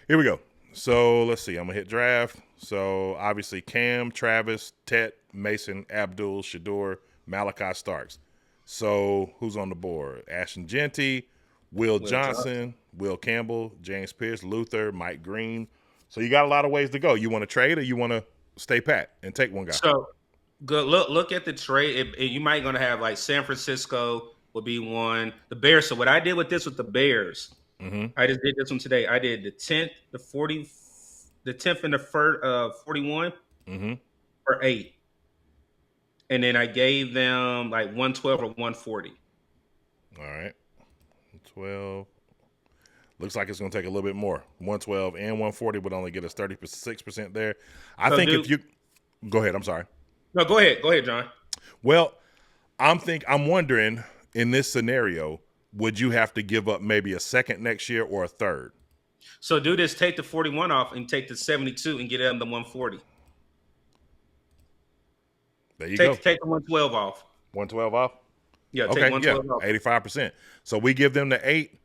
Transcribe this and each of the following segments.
Here we go. So let's see. I'm gonna hit draft. So obviously Cam, Travis, Tet, Mason, Abdul, Shador, Malachi Starks. So who's on the board? Ashton Genty, Will Will Johnson. Johnson, Will Campbell, James Pierce, Luther, Mike Green. So you got a lot of ways to go. You want to trade or you want to stay pat and take one guy? So good. Look at the trade. You might gonna have like San Francisco will be one. The Bears. So what I did with this with the Bears, Mm-hmm. I just did this one today. I did the 10th, the 40, the 10th and the first 41 Mm-hmm. for 8. And then I gave them like 112 or 140. All right. 12. Looks like it's going to take a little bit more. 112 and 140 would only get us 36% there. I So think dude, if you go ahead, I'm sorry. no, go ahead. Go ahead, John. Well, I'm wondering in this scenario, would you have to give up maybe a second next year or a third? So do this, take the 41 off and take the 72 and get them the 140. There you go. Take the 112 off. 112 off. Yeah, take Okay, yeah, 112 off. 85%. So we give them the 8,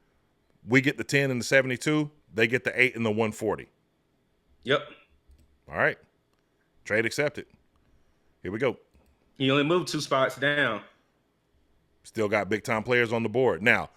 we get the 10 and the 72, they get the 8 and the 140. Yep. All right. Trade accepted. Here we go. You only moved 2 spots down. Still got big time players on the board. Now,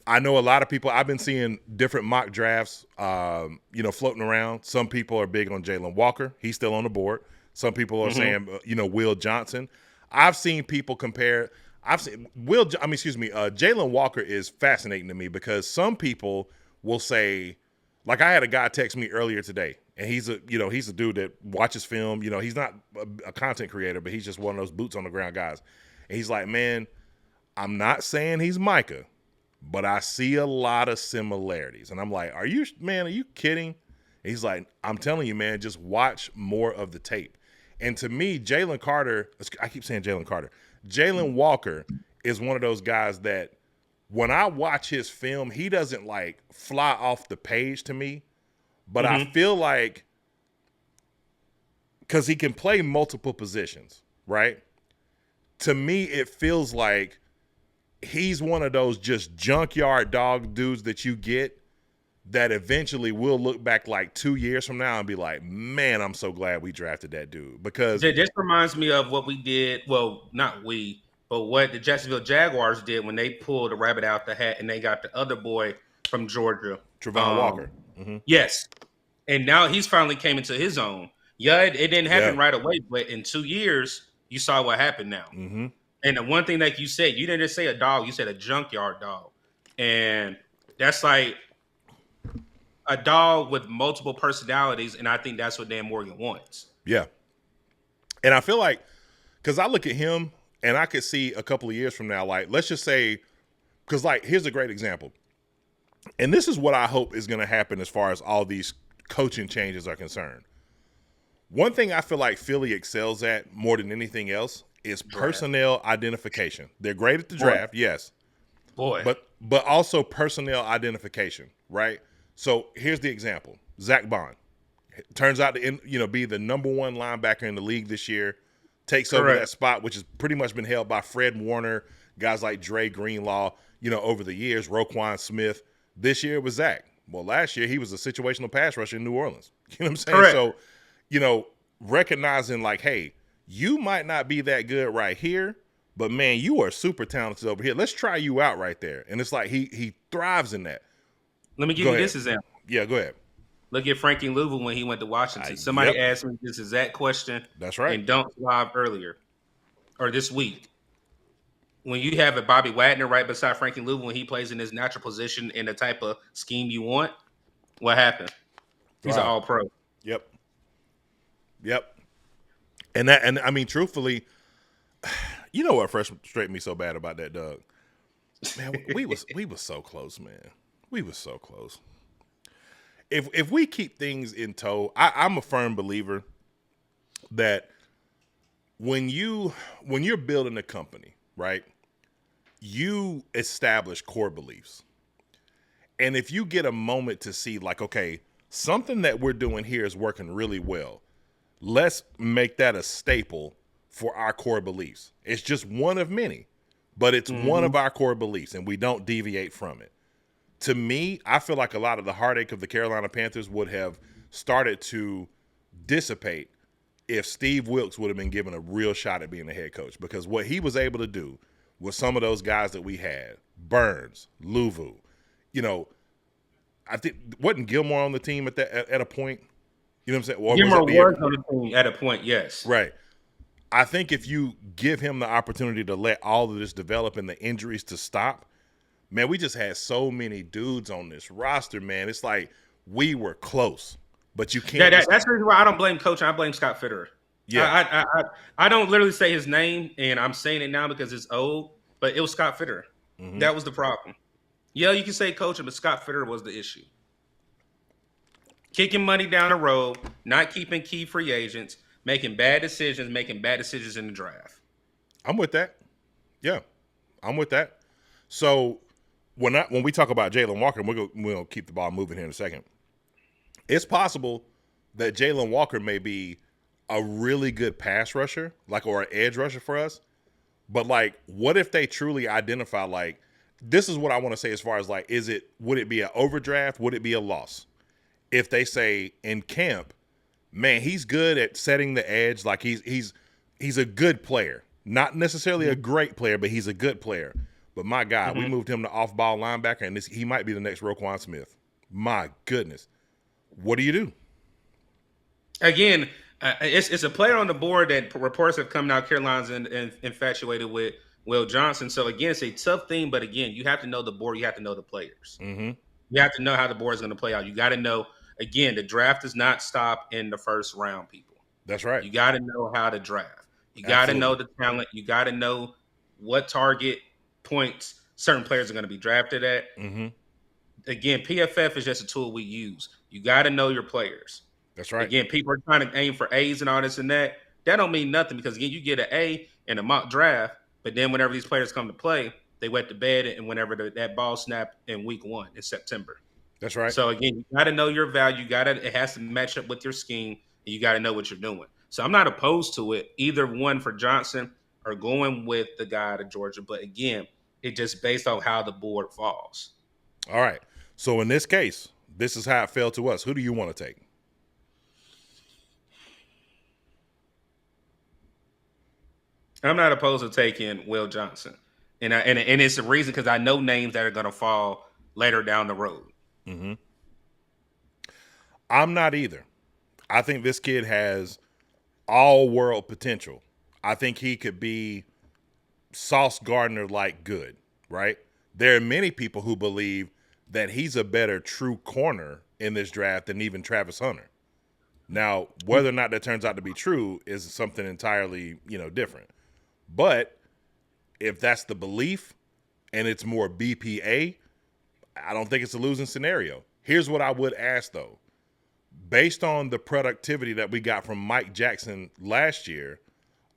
I know a lot of people, I've been seeing different mock drafts, floating around. Some people are big on Jalen Walker. He's still on the board. Some people are saying, Will Johnson. I've seen people compare. Jalen Walker is fascinating to me because some people will say, like I had a guy text me earlier today, and he's a dude that watches film. He's not a content creator, but he's just one of those boots on the ground guys. And he's like, man, I'm not saying he's Micah, but I see a lot of similarities. And I'm like, are you kidding? And he's like, I'm telling you, man, just watch more of the tape. And to me, Jalen Walker is one of those guys that when I watch his film, he doesn't like fly off the page to me, but I feel like because he can play multiple positions, right? To me, it feels like he's one of those just junkyard dog dudes that you get that eventually will look back like 2 years from now and be like, man, I'm so glad we drafted that dude. Because This reminds me of what we did. Well, not we, but what the Jacksonville Jaguars did when they pulled a rabbit out the hat and they got the other boy from Georgia. Trevon Walker. Yes. And now he's finally came into his own. Yeah, it didn't happen right away, but in 2 years, you saw what happened now. Mm-hmm. And the one thing like you said, you didn't just say a dog, you said a junkyard dog. And that's like a dog with multiple personalities, and I think that's what Dan Morgan wants. Yeah. And I feel like, because I look at him and I could see a couple of years from now, like, let's just say, because, like, here's a great example. And this is what I hope is going to happen as far as all these coaching changes are concerned. One thing I feel like Philly excels at more than anything else is personnel identification. They're great at the draft, yes. But also personnel identification, right? So here's the example. Zach Bond turns out to be the number 1 linebacker in the league this year, takes over that spot, which has pretty much been held by Fred Warner, guys like Dre Greenlaw, over the years, Roquan Smith. This year it was Zach. Well, last year he was a situational pass rusher in New Orleans. You know what I'm saying? Correct. So, recognizing like, hey, you might not be that good right here, but man, you are super talented over here. Let's try you out right there. And it's like he thrives in that. Let me give you this example. Yeah, go ahead. Look at Frankie Louisville when he went to Washington. Somebody asked me this exact question. That's right. And Don't Live earlier or this week. When you have a Bobby Wagner right beside Frankie Louisville when he plays in his natural position in the type of scheme you want, what happened? He's an all-pro. Yep. And I mean, truthfully, you know what frustrated me so bad about that, Doug? Man, we was so close, man. We was so close. If we keep things in tow, I'm a firm believer that when you're building a company, right, you establish core beliefs. And if you get a moment to see like, okay, something that we're doing here is working really well, let's make that a staple for our core beliefs. It's just one of many, but it's one of our core beliefs and we don't deviate from it. to me, I feel like a lot of the heartache of the Carolina Panthers would have started to dissipate if Steve Wilkes would have been given a real shot at being the head coach. Because what he was able to do with some of those guys that we had, Burns, Louvu, you know, I think wasn't Gilmore on the team at a point? You know what I'm saying? Or was Gilmore it the year? was on the team at a point, yes. Right. I think if you give him the opportunity to let all of this develop and the injuries to stop, man, we just had so many dudes on this roster, man. It's like we were close, but you can't. That's the reason why I don't blame coach. I blame Scott Fitterer. Yeah. I don't literally say his name, and I'm saying it now because it's old, but it was Scott Fitterer. Mm-hmm. That was the problem. Yeah, you can say coach, but Scott Fitterer was the issue. Kicking money down the road, not keeping key free agents, making bad decisions in the draft. I'm with that. Yeah, I'm with that. So when we talk about Jalen Walker, we'll keep the ball moving here in a second. It's possible that Jalen Walker may be a really good pass rusher, or an edge rusher for us. But what if they truly identify this is what I want to say as far as would it be an overdraft? Would it be a loss? If they say in camp, man, he's good at setting the edge. He's a good player, not necessarily a great player, but he's a good player. But my God, we moved him to off-ball linebacker, and he might be the next Roquan Smith. My goodness, what do you do? Again, it's a player on the board that reports have come out. Carolina's infatuated with Will Johnson. So again, it's a tough thing, but again, you have to know the board. You have to know the players. Mm-hmm. You have to know how the board is going to play out. You got to know. Again, the draft does not stop in the first round, people. That's right. You got to know how to draft. You got to know the talent. You got to know what target points certain players are going to be drafted at. Mm-hmm. Again, PFF is just a tool we use. You got to know your players. That's right. Again, people are trying to aim for A's and all this and that. That don't mean nothing because, again, you get an A in a mock draft, but then whenever these players come to play, they wet the bed and whenever that ball snap in week 1 in September. That's right. So again, you got to know your value. It has to match up with your scheme, and you got to know what you're doing. So I'm not opposed to it, either one for Johnson or going with the guy out of Georgia. But again, it just based on how the board falls. All right. So in this case, this is how it fell to us. Who do you want to take? I'm not opposed to taking Will Johnson, and it's a reason because I know names that are going to fall later down the road. Mm-hmm. I'm not either. I think this kid has all world potential. I think he could be Sauce Gardner-like good, right? There are many people who believe that he's a better true corner in this draft than even Travis Hunter. Now, whether or not that turns out to be true is something entirely, different. But if that's the belief and it's more BPA, I don't think it's a losing scenario. Here's what I would ask, though. Based on the productivity that we got from Mike Jackson last year,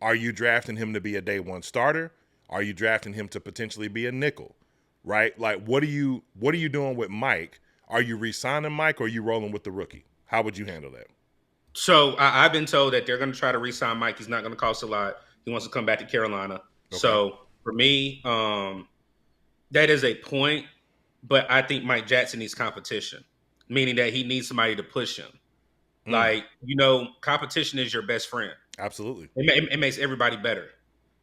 are you drafting him to be a day one starter? Are you drafting him to potentially be a nickel? Right? What are you doing with Mike? Are you re-signing Mike or are you rolling with the rookie? How would you handle that? So I've been told that they're going to try to re-sign Mike. He's not going to cost a lot. He wants to come back to Carolina. Okay. So for me, that is a point. But I think Mike Jackson needs competition, meaning that he needs somebody to push him. Competition is your best friend. Absolutely. It makes everybody better.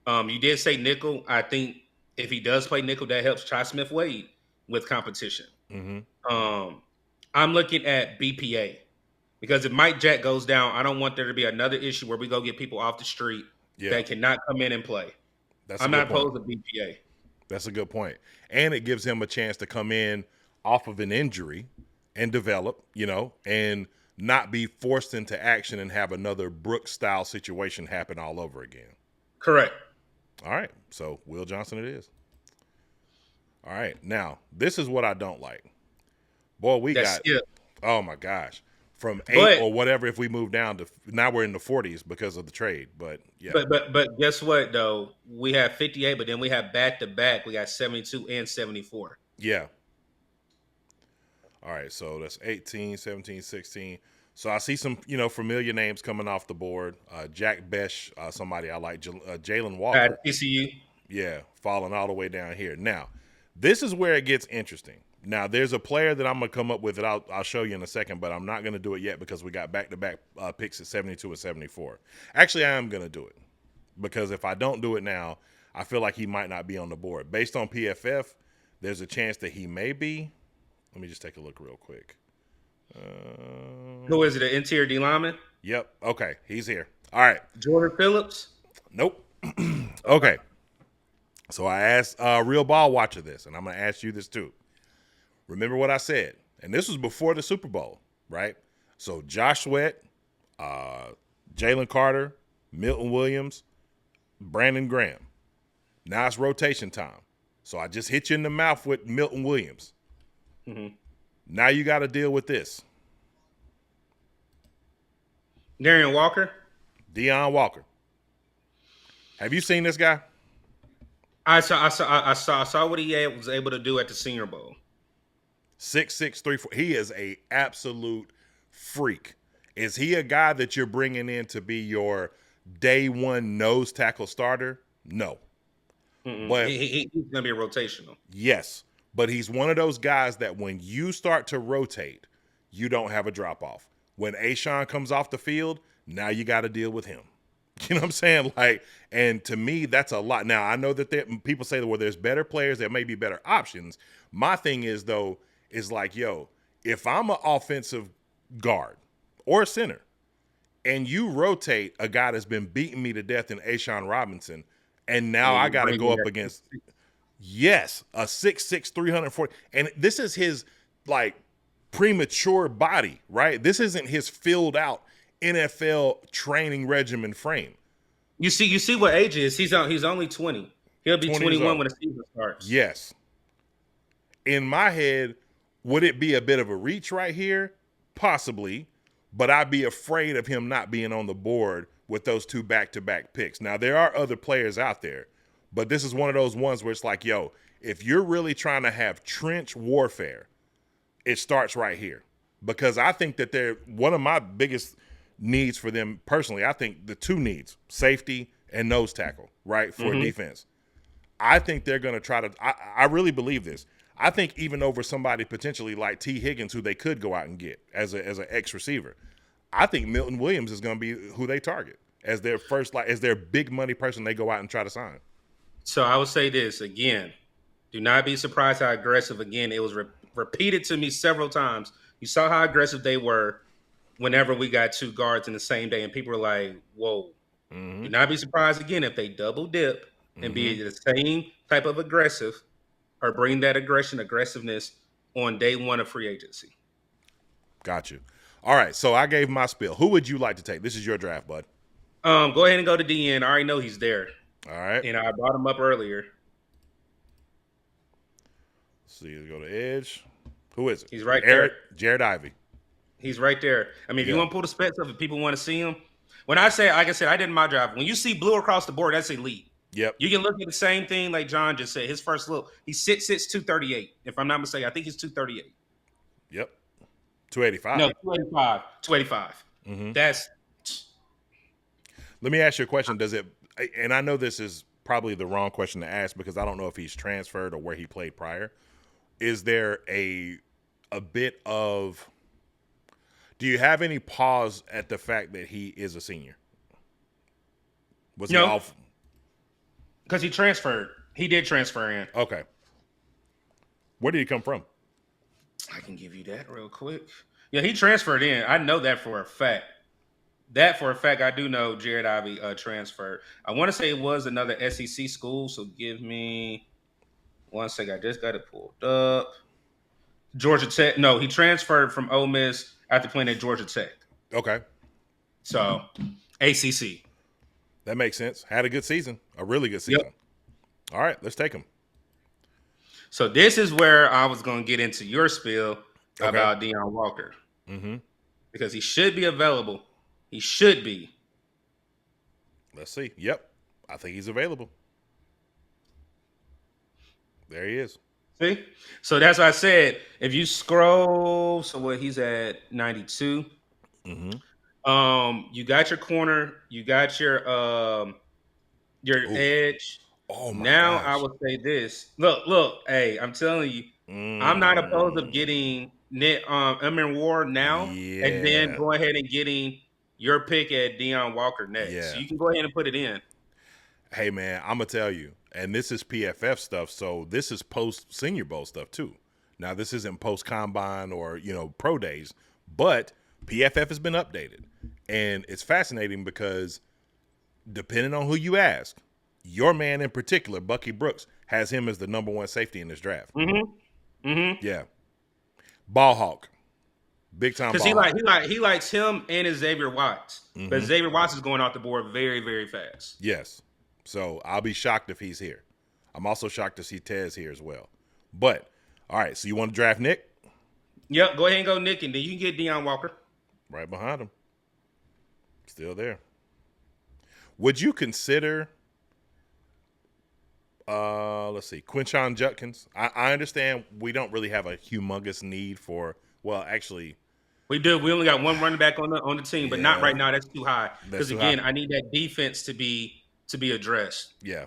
You did say nickel. I think if he does play nickel, that helps Ty Smith-Wade with competition. Mm-hmm. I'm looking at BPA because if Mike Jack goes down, I don't want there to be another issue where we go get people off the street that cannot come in and play. I'm not opposed to BPA. That's a good point. And it gives him a chance to come in off of an injury and develop, and not be forced into action and have another Brooks-style situation happen all over again. Correct. All right. So, Will Johnson it is. All right. Now, this is what I don't like. Boy, oh, my gosh. From 8 or whatever, if we move down to now we're in the 40s because of the trade. But yeah. But guess what though? We have 58, but then we have back to back. We got 72 and 74. Yeah. All right, so that's 18, 17, 16. So I see some, familiar names coming off the board. Jack Besh, somebody I like. Jalen Walker. At TCU. Yeah, falling all the way down here. Now, this is where it gets interesting Now, there's a player that I'm gonna come up with that I'll show you in a second, but I'm not gonna do it yet because we got back-to-back picks at 72 and 74. Actually, I am gonna do it because if I don't do it now, I feel like he might not be on the board. Based on PFF, there's a chance that he may be. Let me just take a look real quick. Who is it? An interior D lineman? Yep. Okay, he's here. All right. Jordan Phillips? Nope. Okay. So I asked Real Ball Watcher this, and I'm gonna ask you this too. Remember what I said, and this was before the Super Bowl, right? So Josh Sweat, Jalen Carter, Milton Williams, Brandon Graham. Now it's rotation time. So I just hit you in the mouth with Milton Williams. Mm-hmm. Now you got to deal with this. Darren Walker? Deone Walker. Have you seen this guy? I saw what he was able to do at the Senior Bowl. 6'6", 3'4". He is a absolute freak. Is he a guy that you're bringing in to be your day one nose tackle starter? No. But he's going to be a rotational. Yes, but he's one of those guys that when you start to rotate, you don't have a drop off. When Ashawn comes off the field, now you got to deal with him. You know what I'm saying? Like, and to me, that's a lot. Now, I know that people say, well, there's better players, there may be better options. My thing is, though, is like, yo, if I'm an offensive guard or a center and you rotate a guy that's been beating me to death in Ashawn Robinson, and now I got to go up against, yes, a 6'6", 340. And this is his, like, premature body, right? This isn't his filled out NFL training regimen frame. You see what age is. He's only 20. He'll be 21 when the season starts. Yes. In my head, would it be a bit of a reach right here? Possibly. But I'd be afraid of him not being on the board with those two back-to-back picks. Now, there are other players out there, but this is one of those ones where it's like, yo, if you're really trying to have trench warfare, it starts right here. Because I think that they're one of my biggest needs for them personally. I think the two needs, safety and nose tackle, right, for defense. I think they're going to try to I really believe this. I think even over somebody potentially like T. Higgins, who they could go out and get as an X receiver, I think Milton Williams is going to be who they target as their first, like, as their big money person they go out and try to sign. So I would say this again: do not be surprised how aggressive. Again, it was repeated to me several times. You saw how aggressive they were whenever we got two guards in the same day, and people were like, "Whoa!" Do not be surprised again if they double dip and be the same type of aggressive, or bring that aggressiveness on day one of free agency. Got you. All right, so I gave my spiel. Who would you like to take? This is your draft, bud. Go ahead and go to Deone. I already know he's there. All right. And I brought him up earlier. Let's see, let's go to edge. Who is it? He's right there. Jared Ivey. He's right there. I mean, if you want to pull the specs up, if people want to see him. When I say, like I said, I did my draft. When you see blue across the board, that's elite. Yep. You can look at the same thing like John just said. His first look, he's 6'6", 238. If I'm not mistaken, I think he's 238. Yep. 285. No, 285. 285. That's. Let me ask you a question. Does it, and I know this is probably the wrong question to ask because I don't know if he's transferred or where he played prior. Is there a bit of, do you have any pause at the fact that he is a senior? Was he off? Because he transferred. He did transfer in. Okay. Where did he come from? I can give you that real quick. Yeah, he transferred in. I know that for a fact. I do know Jared Ivey transferred. I want to say it was another SEC school, so give me 1 second. I just got it pulled up. Georgia Tech. No, he transferred from Ole Miss after playing at Georgia Tech. Okay. So, ACC. That makes sense. Had a good season. A really good season. Yep. All right, let's take him. So this is where I was going to get into your spiel about Deone Walker. Because he should be available. He should be. Let's see. Yep. I think he's available. There he is. See? So that's why I said, if you scroll, so what, he's at 92. You got your corner. You got your edge. Oh, my now gosh. I would say this. Look, hey, I'm telling you, I'm not opposed of Mm, getting Nick Emmer Ward now, and then yeah. go ahead and getting your pick at Deone Walker next. So Yeah. you can go ahead and put it in. Hey man, I'm gonna tell you, and this is PFF stuff, so this is post Senior Bowl stuff too. Now this isn't post combine or pro days, but PFF has been updated, and it's fascinating because depending on who you ask, your man in particular, Bucky Brooks, has him as the number one safety in this draft. Mm-hmm. Mm-hmm. Yeah, ball hawk, big time Because ball hawk. he likes him and his Xavier Watts. But Mm-hmm. Xavier Watts is going off the board very, very fast. Yes, so I'll be shocked if he's here. I'm also shocked to see Tez here as well. But all right, so you want to draft Nick? Yep, go ahead and go Nick, and then you can get Deone Walker. Right behind him. Still there. Would you consider let's see, Quinshon Judkins? I understand we don't really have a humongous need for actually We do. We only got one running back on the team, but not yeah, right now. That's too high. that's Because too high. again, I need that defense to be addressed. Yeah.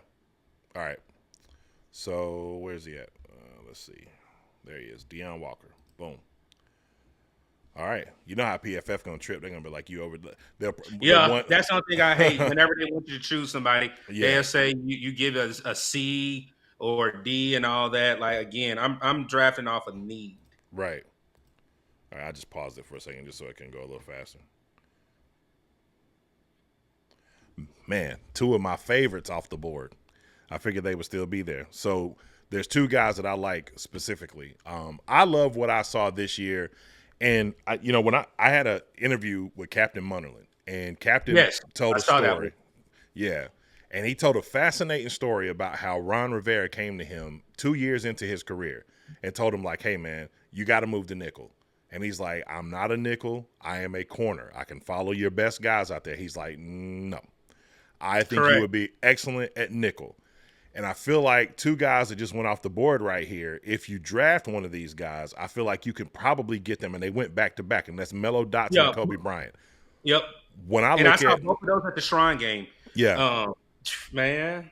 All right. So where's he at? Let's see. There he is. Deone Walker. Boom. All right. You know how PFF gonna trip. They're gonna be like you over the Yeah, one. that's the only thing I hate. Whenever they want you to choose somebody, Yeah. they'll say you give us a C or D and all that. Like again, I'm drafting off a need. Right. All right. I just paused it for a second just so it can go a little faster. Man, two of my favorites off the board. I figured they would still be there. So there's two guys that I like specifically. I love what I saw this year, and when I had an interview with Captain Munnerlin, and Captain told I a saw that story. one. Yeah, and he told a fascinating story about how Ron Rivera came to him 2 years into his career and told him like, "Hey man, you got to move to nickel." And he's like, "I'm not a nickel. I am a corner. I can follow your best guys out there." He's like, "No. I think you Correct. would be excellent at nickel." And I feel like two guys that just went off the board right here, if you draft one of these guys, I feel like you can probably get them. And they went back to back, and that's Melo Dotson and Yep. Kobe Bryant. Yep. When I And I look saw at, both of those at the Shrine game. yeah, Man,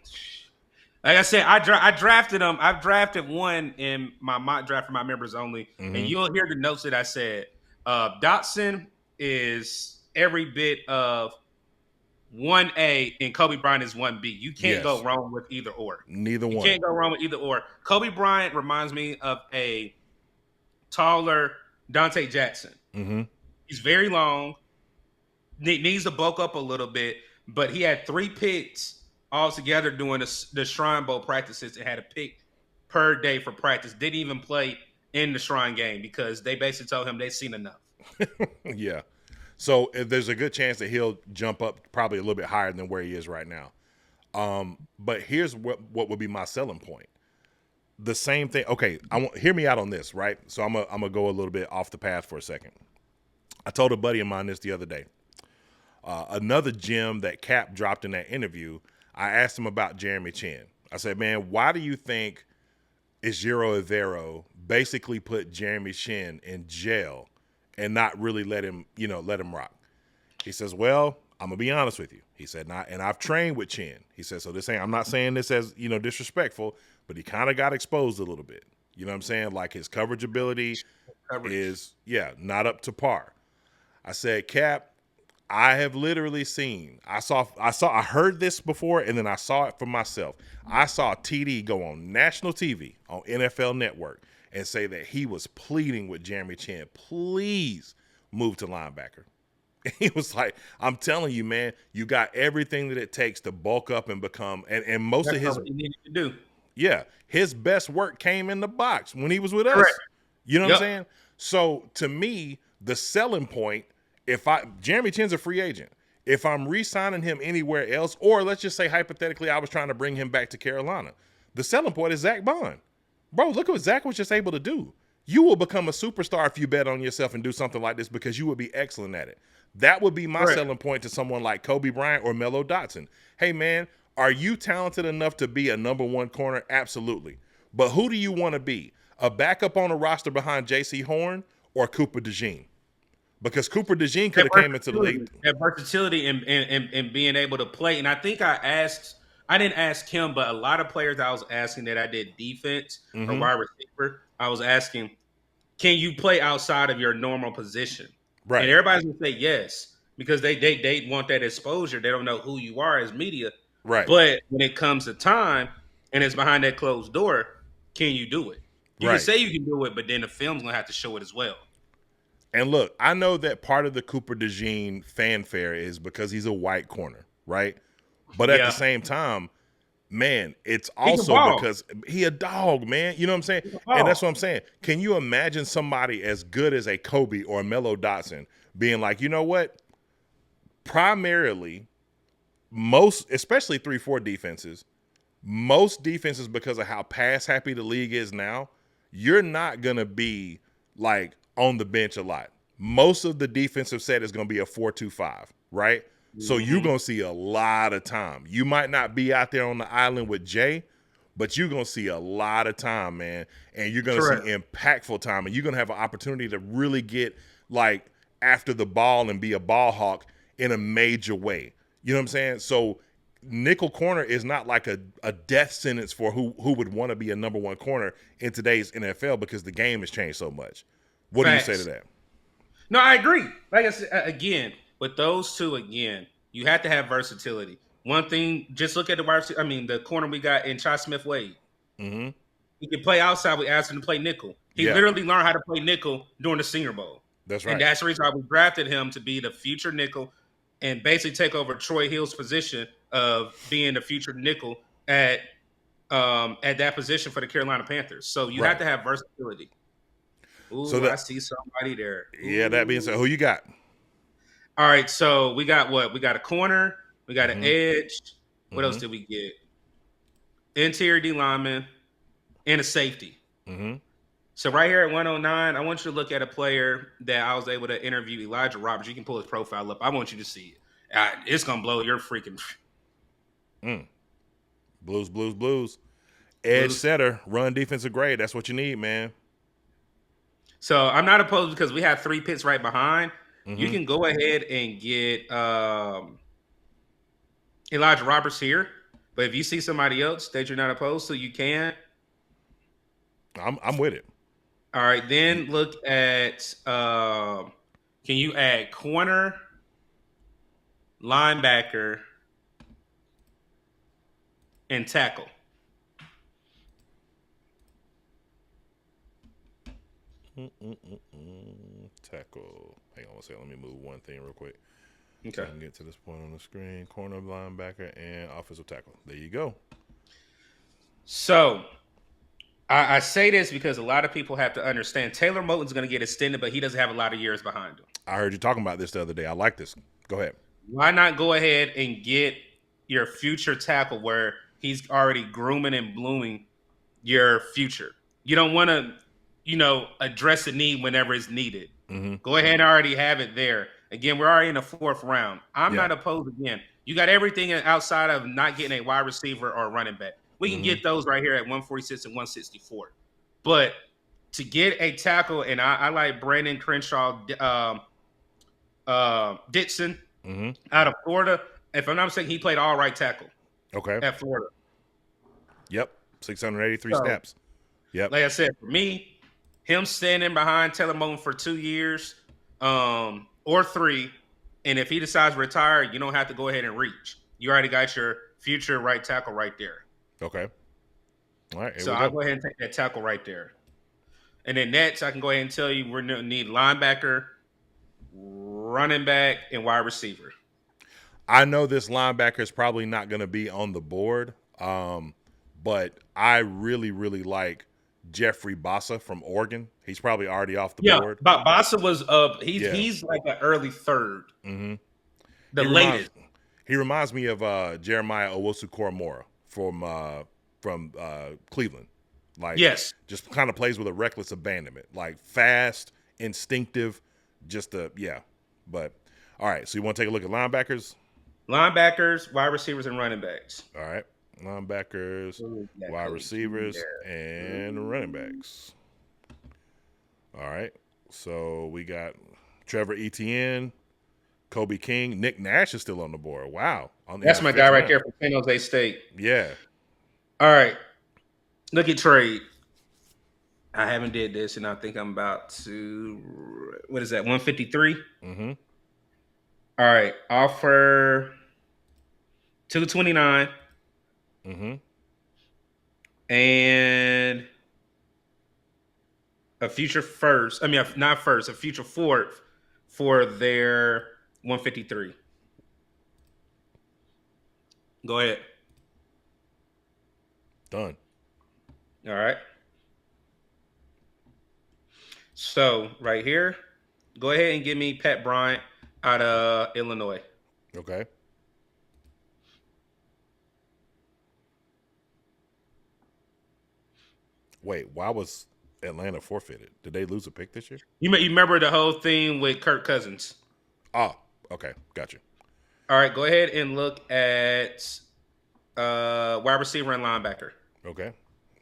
like I said, I drafted them. I've drafted one in my mock draft for my members only, and mm-hmm. you'll hear the notes that I said. Dotson is every bit of 1A, and Kobe Bryant is 1B. You can't go Yes, wrong with either or. neither You one. can't go wrong with either or. Kobe Bryant reminds me of a taller Dante Jackson. Mm-hmm. He's very long, needs to bulk up a little bit, but he had 3 picks all together doing the Shrine Bowl practices and had a pick per day for practice. Didn't even play in the Shrine game because they basically told him they'd seen enough. Yeah. So there's a good chance that he'll jump up probably a little bit higher than where he is right now. But here's what would be my selling point. The same thing. Okay, hear me out on this, right? So I'm gonna go a little bit off the path for a second. I told a buddy of mine this the other day. Another gem that Cap dropped in that interview, I asked him about Jeremy Chin. I said, man, why do you think Ejiro Evero basically put Jeremy Chin in jail and not really let him rock? He says, well, I'm going to be honest with you. He said, and I've trained with Chin. He said, so I'm not saying this as, disrespectful, but he kind of got exposed a little bit. You know what I'm saying? Like his coverage ability is, not up to par. I said, Cap, I have literally seen, I heard this before, and then I saw it for myself. I saw TD go on national TV on NFL Network and say that he was pleading with Jeremy Chin, please move to linebacker. He was like, I'm telling you, man, you got everything that it takes to bulk up and become, and most That's of his, what he needed to do. Yeah, his best work came in the box when he was with us. Correct. You know what I'm saying? So to me, the selling point, Jeremy Chin's a free agent. If I'm re-signing him anywhere else, or let's just say hypothetically, I was trying to bring him back to Carolina, the selling point is Zach Bond. Bro, look at what Zach was just able to do. You will become a superstar if you bet on yourself and do something like this because you will be excellent at it. That would be my selling point to someone like Kobe Bryant or Melo Dotson. Hey, man, are you talented enough to be a number one corner? Absolutely. But who do you want to be? A backup on a roster behind J.C. Horn or Cooper DeJean? Because Cooper DeJean could have came into the league. That versatility and being able to play. And I think I didn't ask him, but a lot of players I was asking that I did defense or wide receiver, I was asking, can you play outside of your normal position? And Right. everybody's gonna say yes because they want that exposure. They don't know who you are as media. Right. But when it comes to time and it's behind that closed door, can you do it? You can Right. say you can do it, but then the film's gonna have to show it as well. And look, I know that part of the Cooper DeJean fanfare is because he's a white corner, right? But at the Yeah, same time, man, it's he can also ball. because he a dog, man. You know what I'm saying? He can And that's what ball. I'm saying. Can you imagine somebody as good as a Kobe or a Melo Dotson being like, you know what? Primarily, most, especially 3-4 defenses, most defenses, because of how pass happy the league is now, you're not gonna be like on the bench a lot. Most of the defensive set is gonna be a 4-2-5, right? So you're Mhm. gonna see a lot of time. You might not be out there on the island with Jay, but you're gonna see a lot of time, man. And you're gonna see Correct. impactful time. And you're gonna have an opportunity to really get like after the ball and be a ball hawk in a major way. You know what I'm saying? So nickel corner is not like a death sentence for who would want to be a number one corner in today's NFL because the game has changed so much. What do you say to Facts. that? No, I agree. Like I said again, with those two again, you have to have versatility. One thing, just look at the the corner we got in Chai Smith Wade. Mm-hmm. He can play outside. We asked him to play nickel. He Yeah, literally learned how to play nickel during the Senior Bowl, that's and right. that's the reason why we drafted him to be the future nickel and basically take over Troy Hill's position of being the future nickel at that position for the Carolina Panthers. So you have Right. to have versatility. So Ooh, I that see somebody there. yeah, that being said, Ooh. who you got? All right, so we got what? We got a corner, we got an Mm-hmm. edge. What else Mm-hmm. did we get? Interior D lineman and a safety. Mm-hmm. So right here at 109, I want you to look at a player that I was able to interview, Elijah Roberts. You can pull his profile up. I want you to see it. It's gonna blow your freaking Mm. Blues, blues, blues. Edge blues. setter, run defensive grade. That's what you need, man. So I'm not opposed because we have three picks right behind. You Mm-hmm. can go ahead and get Elijah Roberts here. But if you see somebody else that you're not opposed to, you can. I'm with it. All right, then look at can you add corner, linebacker, and tackle? Tackle. Hang on one second. Let me move one thing real quick so Okay. I can get to this point on the screen. Corner, linebacker, and offensive tackle. There you go. So I say this because a lot of people have to understand Taylor Moton's going to get extended, but he doesn't have a lot of years behind him. I heard you talking about this the other day. I like this. Go ahead. Why not go ahead and get your future tackle where he's already grooming and blooming your future? You don't want to, address a need whenever it's needed. Mm-hmm. Go ahead and already have it there. Again, we're already in the fourth round. I'm Yeah. not opposed. Again, you got everything outside of not getting a wide receiver or running back. We can Mm-hmm. get those right here at 146 and 164. But to get a tackle, and I like Brandon Crenshaw, Dixon Mm-hmm. out of Florida. If I'm not mistaken, he played all right tackle Okay. at Florida. Yep. 683 So, snaps. Yep. like I said, for me, him standing behind Taylor Moton for 2 years or 3, and if he decides to retire, you don't have to go ahead and reach. You already got your future right tackle right there. Okay. All right. Here So we I'll go. go ahead and take that tackle right there. And then next, I can go ahead and tell you we're going to need linebacker, running back, and wide receiver. I know this linebacker is probably not going to be on the board, but I really, really like Jeffrey Bassa from Oregon. He's probably already off the Yeah, board. but Bassa was up. Yeah. He's like an early third, Mm-hmm. the He reminds latest. he reminds me of Jeremiah Owusu-Koramoah from Cleveland. Like Yes, just kind of plays with a reckless abandonment, like fast, instinctive, just yeah. But all right, so you want to take a look at linebackers? linebackers, wide receivers, and running backs. All right, linebackers, Ooh, that wide Cody Key receivers, there. and running backs. All right, so we got Trevor Etienne, Kobe King, Nick Nash is still on the board. Wow, in That's the my fifth guy right round. there from San Jose State. Yeah. All right, look at trade. I haven't did this, and I think I'm about to. What is that? 153. Mm-hmm. All right, offer 229 Mm-hmm. and a future first. I mean, not first, a future fourth for their 153. Go ahead. Done. All right. So right here, go ahead and give me Pat Bryant out of Illinois. Okay. Wait, why was Atlanta forfeited? Did they lose a pick this year? You remember the whole thing with Kirk Cousins? Oh, okay. Gotcha. All right, go ahead and look at wide receiver and linebacker. Okay.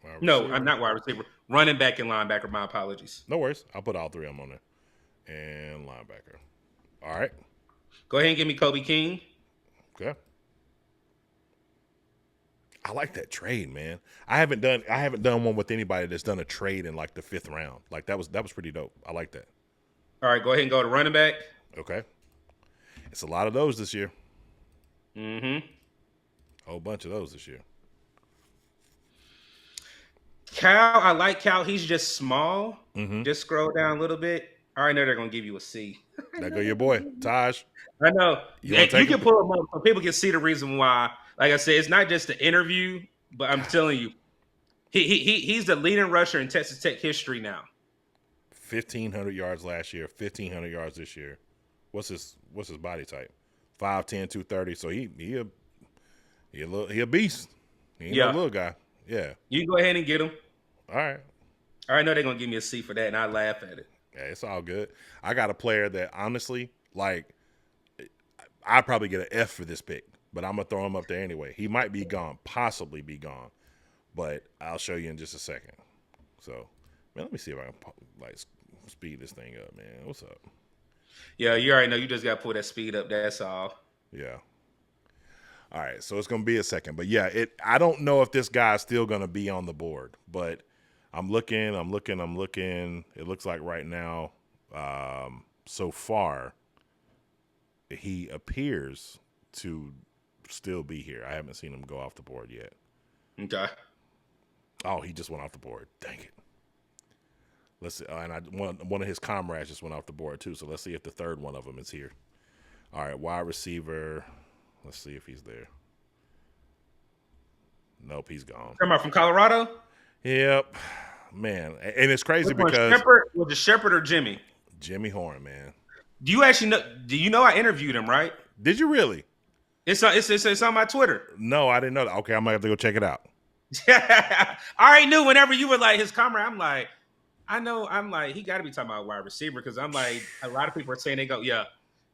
Wide No, I'm receiver. not wide receiver. Running back and linebacker. My apologies. No worries. I'll put all three of them on there. And linebacker. All right. Go ahead and give me Kobe King. Okay. I like that trade, man. I haven't done one with anybody that's done a trade in like the 5th round. Like that was pretty dope. I like that. All right, go ahead and go to running back. Okay. It's a lot of those this year. Mm-hmm. A whole bunch of those this year. Cal, I like Cal. He's just small. Mm-hmm. Just scroll down a little bit. I already know they're gonna give you a C. There go your boy, Taj. I know. You want to You take him? can pull him up so people can see the reason why. Like I said, it's not just the interview, but I'm telling you, he's the leading rusher in Texas Tech history now. 1,500 yards last year, 1,500 yards this year. What's his body type? 5'10", 230. So he a beast. He ain't no Yeah, little guy. Yeah. you can go ahead and get him. All right. I already know they're gonna give me a C for that, and I laugh at it. Yeah, it's all good. I got a player that honestly, like, I'd probably get an F for this pick, but I'm gonna throw him up there anyway. He might be gone, possibly be gone, but I'll show you in just a second. So, man, let me see if I can like speed this thing up, man. What's up? Yeah, you already know. You just got to pull that speed up. That's all. Yeah. All right, so it's gonna be a second, but yeah, I don't know if this guy's still gonna be on the board, but I'm looking. It looks like right now, so far, he appears to still be here. I haven't seen him go off the board yet. Okay. Oh, he just went off the board. Dang it. Let's see. And one of his comrades just went off the board too. So let's see if the third one of them is here. All right, wide receiver. Let's see if he's there. Nope, he's gone. Come out from Colorado. Yep, man. And it's crazy Which one, because Shepherd, was it Shepherd or Jimmy? Jimmy Horn, man. Do you actually know? Do you know I interviewed him? Right? Did you really? It's on my Twitter. No, I didn't know that. Okay, I might have to go check it out. I already knew whenever you were like his comrade. I'm like, I know. I'm like, he got to be talking about wide receiver because I'm like, a lot of people are saying they go, yeah.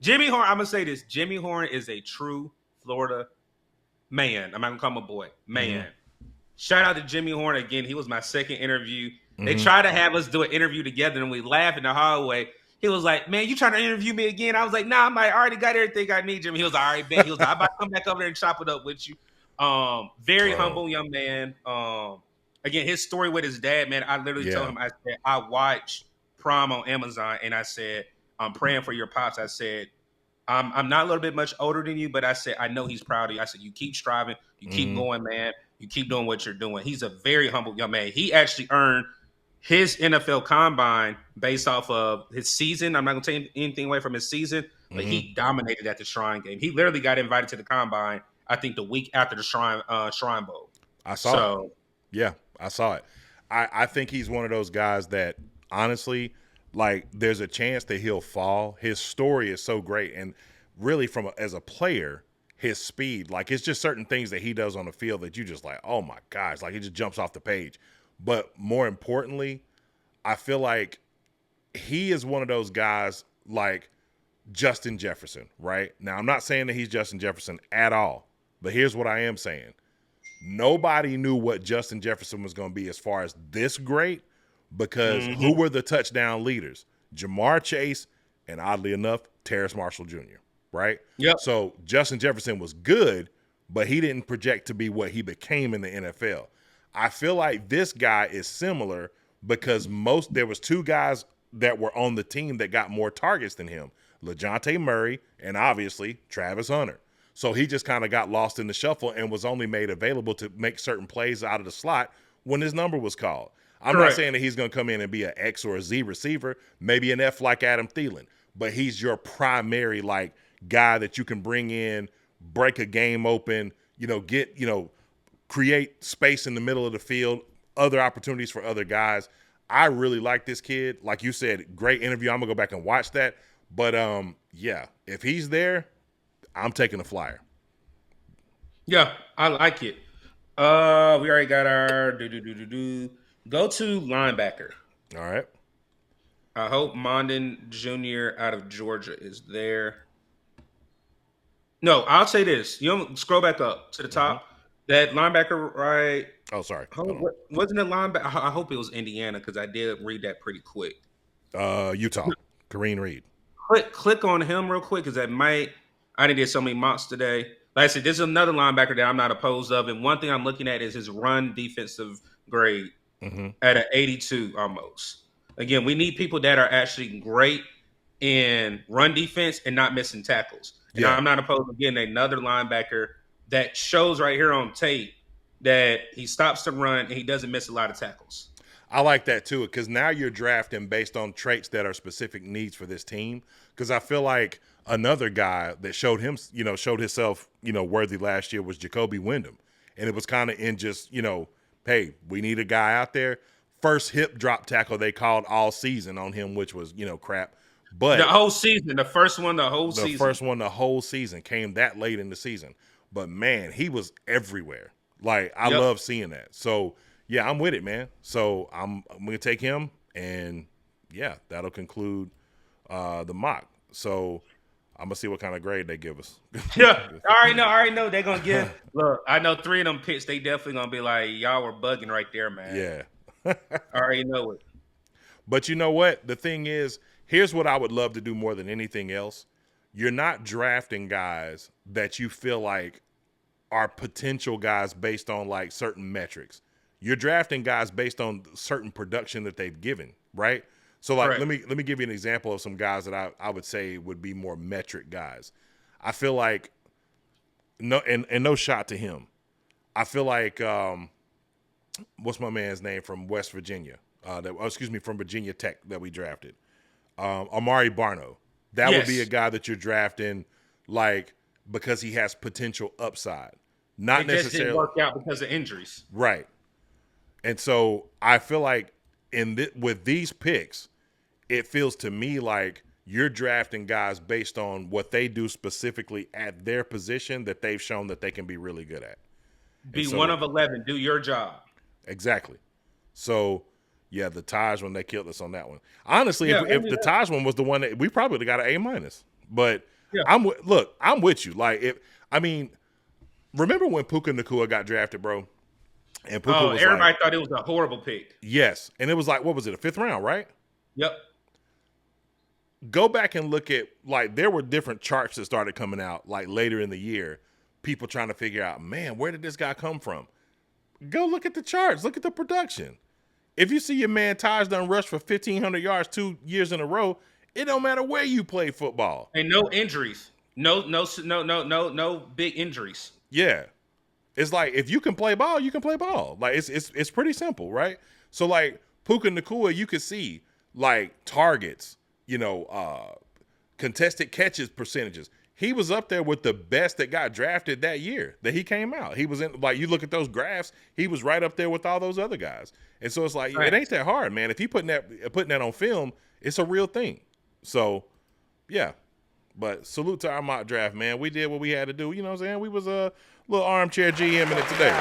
Jimmy Horn. I'm gonna say this. Jimmy Horn is a true Florida man. I'm not gonna call him a boy. Man. Mm-hmm. Shout out to Jimmy Horn again. He was my second interview. Mm-hmm. They tried to have us do an interview together, and we laughed in the hallway. He was like, "Man, you trying to interview me again?" I was like, "Nah, I already got everything I need, Jimmy." He was like, "All right, bet." He was like, "I'm about to come back over there and chop it up with you." Very humble young man. Again, his story with his dad, man. I literally told him, I said, I watched Prom on Amazon, and I said, I'm praying for your pops. I said, I'm not a little bit much older than you, but I said, I know he's proud of you. I said, you keep striving, you keep going, man. You keep doing what you're doing. He's a very humble young man. He actually earned his NFL combine based off of his season. I'm not going to take anything away from his season, but he dominated at the Shrine Game. He literally got invited to the combine, I think, the week after the Shrine Bowl. I saw it. Yeah, I saw it. I think he's one of those guys that, honestly, like, there's a chance that he'll fall. His story is so great. And really, as a player, his speed, like, it's just certain things that he does on the field that you just like, oh my gosh, like, it just jumps off the page. But more importantly, I feel like he is one of those guys like Justin Jefferson, right? Now, I'm not saying that he's Justin Jefferson at all, but here's what I am saying. Nobody knew what Justin Jefferson was going to be as far as this great, because who were the touchdown leaders? Jamar Chase and, oddly enough, Terrace Marshall Jr., right? Yep. So Justin Jefferson was good, but he didn't project to be what he became in the NFL. I feel like this guy is similar, because there was two guys that were on the team that got more targets than him, LaJohntay Murray and obviously Travis Hunter. So he just kind of got lost in the shuffle and was only made available to make certain plays out of the slot when his number was called. I'm not saying that he's going to come in and be an X or a Z receiver, maybe an F like Adam Thielen, but he's your primary like guy that you can bring in, break a game open, create space in the middle of the field, other opportunities for other guys. I really like this kid. Like you said, great interview. I'm going to go back and watch that. But, if he's there, I'm taking a flyer. Yeah, I like it. We already got our go to linebacker. All right. I hope Mondon Jr. out of Georgia is there. No, I'll say this. You scroll back up to the top. Mm-hmm. That linebacker, right? Oh, sorry. Wasn't it linebacker? I hope it was Indiana because I did read that pretty quick. Utah. Kareem Reed. Click on him real quick because I did so many mocks today. Like I said, this is another linebacker that I'm not opposed of. And one thing I'm looking at is his run defensive grade at an 82 almost. Again, we need people that are actually great in run defense and not missing tackles. And I'm not opposed to getting another linebacker that shows right here on tape that he stops the run and he doesn't miss a lot of tackles. I like that too, because now you're drafting based on traits that are specific needs for this team. Because I feel like another guy that showed himself, worthy last year was Jacoby Wyndham. And it was kind of in just, hey, we need a guy out there. First hip drop tackle they called all season on him, which was, crap. But the whole season, the first one the whole season came that late in the season. But man, he was everywhere. Like I love seeing that. So yeah, I'm with it, man. So I'm gonna take him, and yeah, that'll conclude the mock. So I'm gonna see what kind of grade they give us. Yeah, I already know they're gonna give. Look, I know 3 of them picks. They definitely gonna be like, y'all were bugging right there, man. Yeah, I already know it. But you know what? The thing is, here's what I would love to do more than anything else. You're not drafting guys that you feel like are potential guys based on like certain metrics. You're drafting guys based on certain production that they've given, right? So like, let me give you an example of some guys that I would say would be more metric guys. I feel like no shot to him. I feel like what's my man's name from West Virginia? From Virginia Tech that we drafted. Amari Barno. That would be a guy that you're drafting like because he has potential upside. Not necessarily just didn't work out because of injuries. Right. And so I feel like with these picks, it feels to me like you're drafting guys based on what they do specifically at their position that they've shown that they can be really good at. Be 1 of 11. Do your job. Exactly. So, yeah, the Taj one, they killed us on that one. Honestly, if the Taj one was the one that we probably would have got an A-. But I'm with you. Like, remember when Puka Nacua got drafted, bro? And Puka was everybody thought it was a horrible pick. Yes. And it was like, what was it, a 5th round, right? Yep. Go back and look at, like, there were different charts that started coming out, like, later in the year. People trying to figure out, man, where did this guy come from? Go look at the charts. Look at the production. If you see your man Taj done rush for 1,500 yards 2 years in a row, it don't matter where you play football. And no injuries. No big injuries. Yeah. It's like, if you can play ball, you can play ball. Like, it's pretty simple, right? So, like, Puka Nacua, you could see, like, targets, contested catches percentages. He was up there with the best that got drafted that year that he came out. He was in, like, you look at those graphs, he was right up there with all those other guys. And so it's like, it ain't that hard, man. If he putting that on film, it's a real thing. So, yeah. But salute to our mock draft, man. We did what we had to do. You know what I'm saying? We was a little armchair GM in it today.